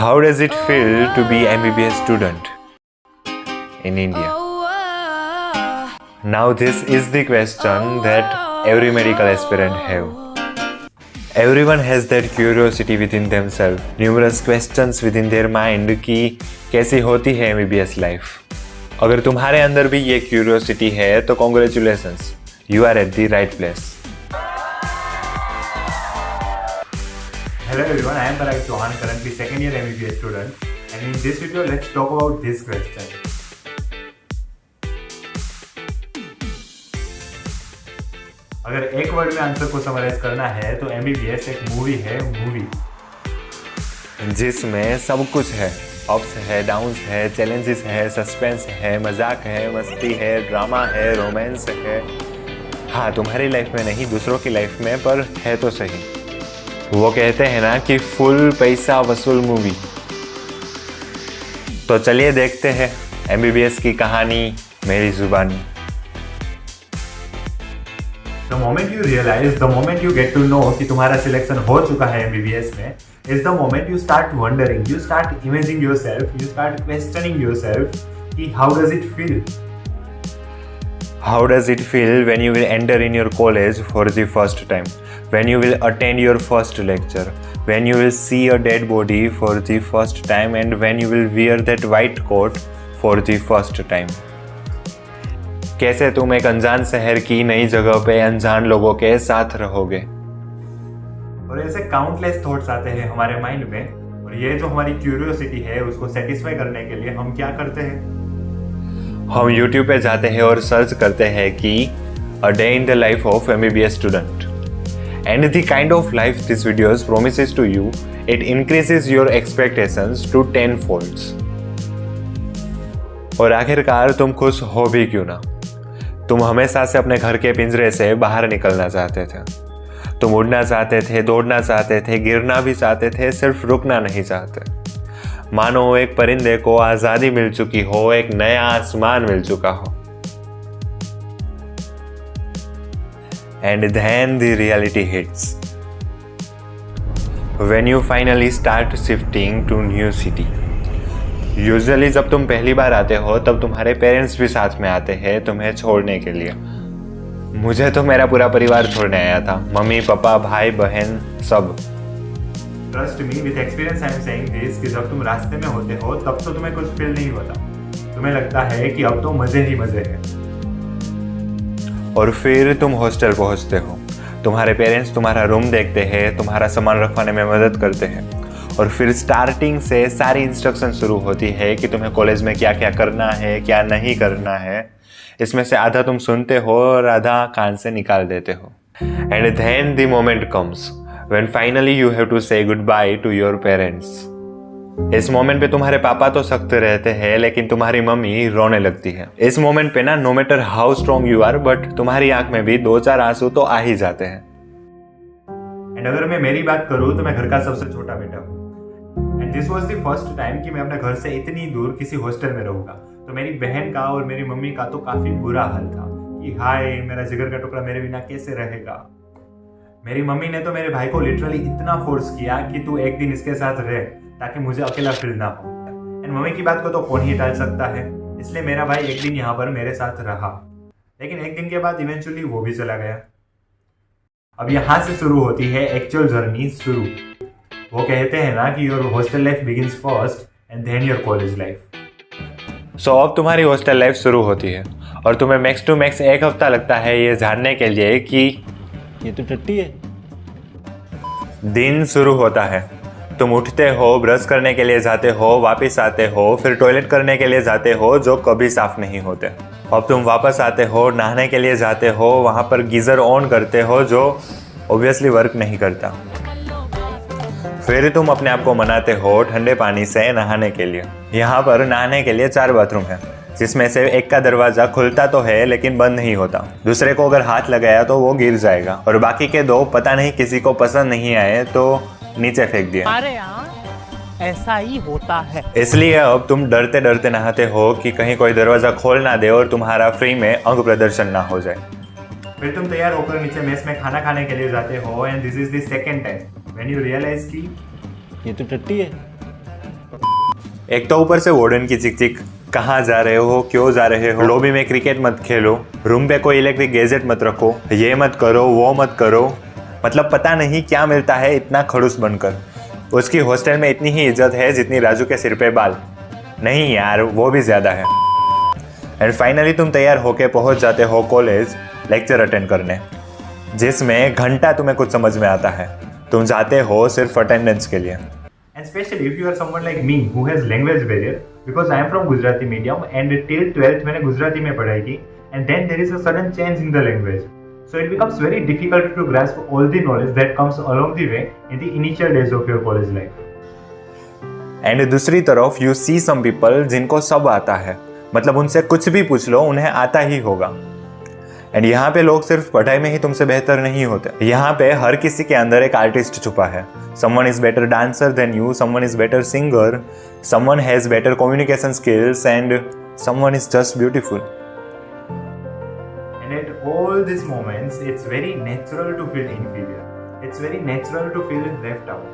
How does it feel to be MBBS student in India? Now this is the question that every medical aspirant have. Everyone has that curiosity within themselves, numerous questions within their mind कि कैसी होती है MBBS life. अगर तुम्हारे अंदर भी ये curiosity है तो congratulations, you are at the right place. Hello everyone, I am Parag Chauhan, currently second year MBBS student, and in this video let's talk about this question. अगर एक वर्ड में आंसर को समराइज करना है तो MBBS एक movie है, movie जिसमें सब कुछ है. अप्स है, डाउन्स है, चैलेंजेस है, सस्पेंस है, मजाक है, मस्ती है, ड्रामा है, रोमांस है. हाँ, तुम्हारी लाइफ में नहीं, दूसरों की लाइफ में, पर है तो सही. वो कहते हैं ना कि फुल पैसा वसूल मूवी. तो चलिए देखते हैं MBBS की कहानी मेरी जुबानी. The moment you realize, the moment you get to know कि तुम्हारा सिलेक्शन हो चुका है MBBS में, is the moment you start wondering, you start imagining yourself, you start questioning yourself कि how does it feel? How does it feel when you will enter in your college for the first time? When you will attend your first lecture? When you will see a dead body for the first time? And when you will wear that white coat for the first time? कैसे तुम एक अनजान शहर की नई जगह पे अनजान लोगों के साथ रहोगे. और ऐसे काउंटलेस थॉट्स आते हैं हमारे माइंड में, और ये जो हमारी क्यूरियोसिटी है उसको सेटिस्फाई करने के लिए हम क्या करते हैं? हम YouTube पे जाते हैं और सर्च करते हैं कि A Day in the Life of MBBS Student. And the kind of life this videos promises to you, it increases your expectations to 10 folds. और आखिरकार तुम खुश हो भी क्यों ना. तुम हमेशा से अपने घर के पिंजरे से बाहर निकलना चाहते थे. तुम उड़ना चाहते थे, दौड़ना चाहते थे, गिरना भी चाहते थे, सिर्फ रुकना नहीं चाहते. मानो एक परिंदे को आज़ादी मिल चुकी हो, एक नया आसमान मिल चुका हो. And then the reality hits. When you finally start shifting to new city. Usually जब तुम पहली बार आते हो तब तुम्हारे पेरेंट्स भी साथ में आते हैं तुम्हें छोड़ने के लिए. मुझे तो मेरा पूरा परिवार छोड़ने आया था, मम्मी पापा भाई बहन सब. Trust me, with experience I am saying this कि जब तुम रास्ते में होते हो तब तो तुम्हें कुछ फील नहीं होता. तुम्हें लगता है कि अब तो मजे ही मजे हैं. और फिर तुम हॉस्टल पहुंचते हो. तुम्हारे पेरेंट्स तुम्हारा रूम देखते हैं, तुम्हारा सामान रखवाने में मदद करते हैं. और फिर स्टार्टिंग से सारी इंस्ट्रक्शन शुरू होती है कि तुम्हें कॉलेज में क्या क्या करना है, क्या नहीं करना है. इसमें से आधा तुम सुनते हो और आधा कान से निकाल देते हो. And then the moment comes when finally you have to say goodbye to your parents. इस मोमेंट पे तुम्हारे पापा तो सख्त रहते हैं लेकिन तुम्हारी मम्मी रोने लगती है. इस मोमेंट पे ना, no matter how strong you are, but तुम्हारी आंख में भी 2-4 आंसू तो आ ही जाते हैं. एंड अगर मैं मेरी बात करूँ तो मैं घर का सबसे छोटा बेटा हूँ. And this was the first time कि मैं अपने घर से इतनी दूर किसी हॉस्टल में रहूंगा. तो मेरी बहन का और मेरी मम्मी का तो काफी बुरा हाल था कि हाय, मेरा जिगर का टुकड़ा मेरे बिना कैसे रहेगा. मेरी मम्मी ने तो मेरे भाई को लिटरली इतना फोर्स किया कि तू एक दिन इसके साथ रह ताकि मुझे अकेला फील ना हो. एंड मम्मी की बात को तो कौन ही टाल सकता है, इसलिए मेरा भाई एक दिन यहाँ पर मेरे साथ रहा. लेकिन एक दिन के बाद इवेंचुअली वो भी चला गया. अब यहाँ से शुरू होती है एक्चुअल जर्नी शुरू. वो कहते हैं ना कि your hostel life begins first and then your college life. So अब तुम्हारी हॉस्टल लाइफ शुरू होती है और तुम्हें मैक्स टू मैक्स 1 हफ्ता लगता है ये जानने के लिए कि ये तो टट्टी है. दिन शुरू होता है. तुम उठते हो, ब्रश करने के लिए जाते हो, वापस आते हो, फिर टॉयलेट करने के लिए जाते हो जो कभी साफ नहीं होते. अब तुम वापस आते हो, नहाने के लिए जाते हो, वहाँ पर गीज़र ऑन करते हो जो ऑब्वियसली वर्क नहीं करता. फिर तुम अपने आप को मनाते हो ठंडे पानी से नहाने के लिए. यहाँ पर नहाने के लिए 4 बाथरूम है, जिसमें से एक का दरवाजा खुलता तो है लेकिन बंद नहीं होता. दूसरे को अगर हाथ लगाया तो वो गिर जाएगा. और बाकी के 2 पता नहीं किसी को पसंद नहीं आए तो नीचे फेंक दिए. अरे यार, ऐसा ही होता है. इसलिए अब तुम डरते डरते नहाते हो कि कहीं कोई दरवाजा खोल ना दे और तुम्हारा फ्री में अंग प्रदर्शन ना हो जाए. फिर तुम तैयार होकर नीचे मेस में खाना खाने के लिए जाते हो. And this is the second time when you realise कि ये तो टट्टी है. एक तो ऊपर से वार्डन की चिक चिक, कहाँ जा रहे हो, क्यों जा रहे हो, लॉबी में क्रिकेट मत खेलो, रूम पे कोई इलेक्ट्रिक गैजेट मत रखो, ये मत करो, वो मत करो। मतलब पता नहीं क्या मिलता है इतना खड़ूस बनकर। उसकी हॉस्टल में इतनी ही इज्जत है जितनी राजू के सिर पे बाल। नहीं यार, वो भी ज़्यादा है। एंड फाइनली तुम तैयार होके पहुंच जाते हो कॉलेज लेक्चर अटेंड करने, जिसमें घंटा तुम्हें कुछ समझ में आता है। तुम जाते हो सिर्फ अटेंडेंस के लिए। And especially if you are someone like me who has language barrier, because I am from Gujarati medium and till 12th मैंने गुजराती में पढ़ाई की, and then there is a sudden change in the language, so it becomes very difficult to grasp all the knowledge that comes along the way in the initial days of your college life. And दूसरी तरफ you see some people जिनको सब आता है, मतलब उनसे कुछ भी पूछ लो उन्हें आता ही होगा। एंड यहाँ पे लोग सिर्फ पढ़ाई में ही तुमसे बेहतर नहीं होते, यहाँ पे हर किसी के अंदर एक आर्टिस्ट छुपा है। Someone is better dancer than you, someone is better singer, someone has better communication skills and someone is just beautiful. And at all these moments, it's very natural to feel inferior. It's very natural to feel left out.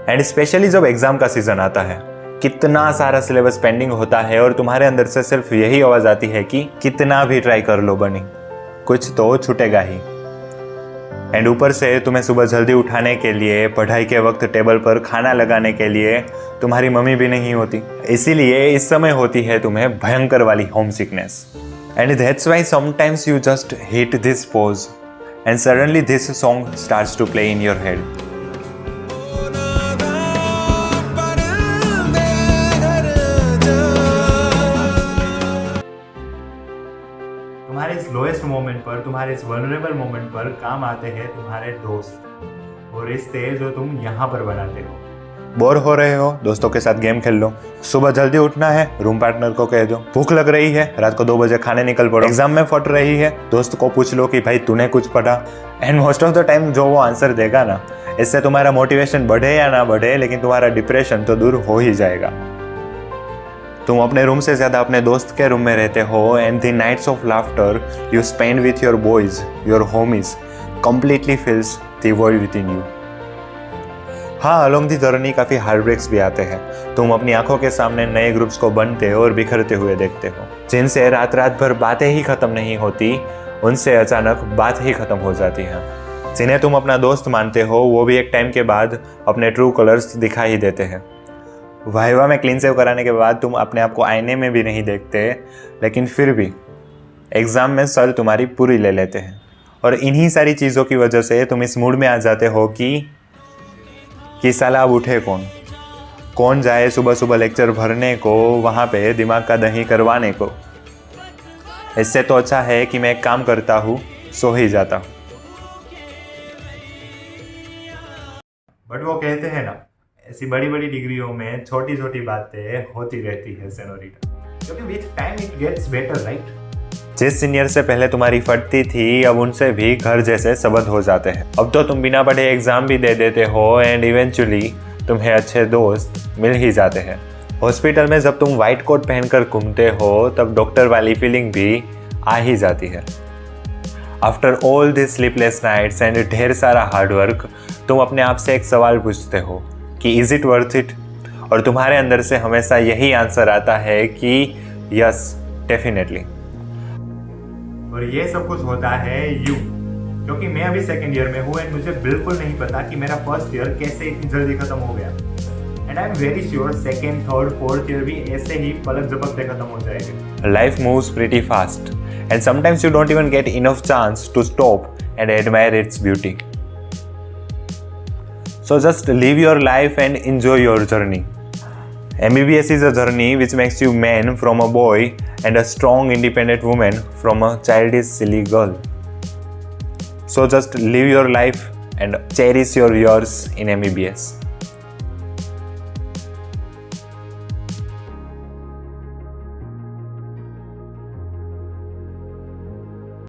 And specially जब exam का season आता है, कितना सारा syllabus pending होता है और तुम्हारे अंदर से सिर्फ यही आवाज़ आती है कि कितना भी ट्राई कर लो बनी, कुछ तो छूटेगा ही। एंड ऊपर से तुम्हें सुबह जल्दी उठाने के लिए, पढ़ाई के वक्त टेबल पर खाना लगाने के लिए तुम्हारी मम्मी भी नहीं होती। इसीलिए इस समय होती है तुम्हें भयंकर वाली homesickness. And that's why sometimes you just hit this pause and suddenly this song starts to play in your head. तुम्हारे इस लोएस्ट मोमेंट पर, तुम्हारे इस वल्नरेबल मोमेंट पर काम आते हैं तुम्हारे दोस्त, वो रिश्ते जो तुम यहाँ पर बनाते हो। बोर हो रहे हो, दोस्तों के साथ गेम खेल लो। सुबह जल्दी उठना है, रूम पार्टनर को कह दो। भूख लग रही है, रात को 2 बजे खाने निकल पड़ो। एग्जाम में फट रही है, दोस्त को पूछ लो कि भाई तूने कुछ पढ़ा। And most of the time जो वो आंसर देगा ना, इससे तुम्हारा मोटिवेशन बढ़े या ना बढ़े, लेकिन तुम्हारा डिप्रेशन तो दूर हो ही जाएगा। तुम अपने रूम से ज़्यादा अपने दोस्त के रूम में रहते हो। And the nights of laughter you spend with your boys, your homies, completely fills the world within you. हाँ, अलोंग द जर्नी काफ़ी हार्ड ब्रेक्स भी आते हैं। तुम अपनी आंखों के सामने नए ग्रुप्स को बनते और बिखरते हुए देखते हो, जिनसे रात रात भर बातें ही ख़त्म नहीं होती, उनसे अचानक बात ही ख़त्म हो जाती है। जिन्हें तुम अपना दोस्त मानते हो, वो भी एक टाइम के बाद अपने ट्रू कलर्स दिखा ही देते हैं। वाइवा में क्लीन सेव कराने के बाद तुम अपने आप को आईने में भी नहीं देखते, लेकिन फिर भी एग्ज़ाम में सर तुम्हारी पूरी ले लेते हैं। और इन्हीं सारी चीज़ों की वजह से तुम इस मूड में आ जाते हो कि साला अब उठे कौन जाए सुबह सुबह लेक्चर भरने को, वहाँ पे दिमाग का दही करवाने को। इससे तो अच्छा है कि मैं एक काम करता हूँ, सो ही जाता हूँ। बट वो कहते हैं ना, ऐसी बड़ी बड़ी डिग्रियों में छोटी छोटी बातें होती रहती है सेनोरिटा, क्योंकि with time it gets better, right. जिस सीनियर से पहले तुम्हारी फटती थी, अब उनसे भी घर जैसे सबद हो जाते हैं। अब तो तुम बिना पढ़े एग्जाम भी दे देते हो एंड इवेंचुअली तुम्हें अच्छे दोस्त मिल ही जाते हैं। हॉस्पिटल में जब तुम वाइट कोट पहनकर घूमते हो, तब डॉक्टर वाली फीलिंग भी आ ही जाती है। After all this sleepless nights and ढेर सारा हार्डवर्क, तुम अपने आप से एक सवाल पूछते हो कि इज इट वर्थ इट? और तुम्हारे अंदर से हमेशा यही आंसर आता है कि यस, डेफिनेटली। और ये सब कुछ होता है क्योंकि मैं अभी सेकंड ईयर में हूँ एंड मुझे बिल्कुल नहीं पता कि मेरा फर्स्ट ईयर कैसे इतनी जल्दी खत्म हो गया। And I am very sure second, third, fourth year भी ऐसे ही पलक झपकते खत्म हो जाएंगे। Life moves pretty fast and sometimes you don't even get enough chance to stop and admire its beauty. So just live your life and enjoy your journey. MBBS is a journey which makes you man from a boy and a strong independent woman from a childish silly girl. So just live your life and cherish your years in MBBS.